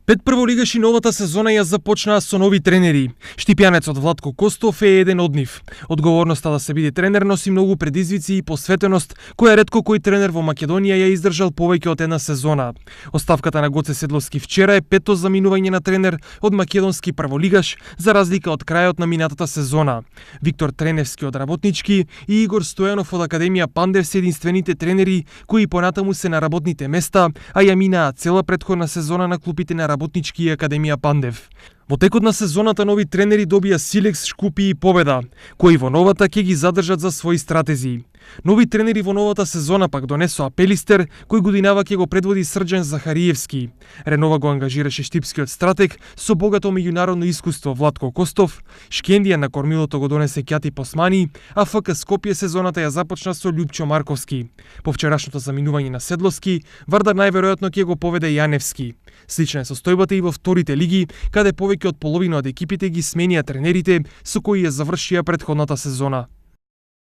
Пет прволигаши новата сезона ја започнаа со нови тренери. Штипјанецот Владко Костов е еден од нив. Одговорноста да се биде тренер носи многу предизвици и посветеност, која ретко кој тренер во Македонија ја издржал повеќе од една сезона. Оставката на Гоце Седловски вчера е петто заминување на тренер од македонски прволигаш, за разлика од крајот на минатата сезона. Виктор Треневски од Работнички и Игор Стојанов од Академија Пандев се единствените тренери кои понатаму се на работните места, а ја минаа цела претходна сезона на клупите на Работнички и Академија Пандев. Во текот на сезоната нови тренери добија Силекс, Шкупи и Победа, кои во новата ќе ги задржат за своји стратези. Нови тренери во новата сезона пак донесоа Пелистер, кој годинава ќе го предводи Срđan Захариевски. Ренова го ангажираше штипскиот стратег со богато меѓународно искуство Владко Костов, Шкендија на кормилото го донесе Кјати Посмани, а ФК Скопје сезоната ја започна со Љупчо Марковски. По вчерашното заминување на Седловски, Вардар најверојатно ќе го поведе Јаневски. Слична е состојбата и во вторите лиги, каде повеќе од половина од екипите ги сменија тренерите со кои ја завршија претходната сезона.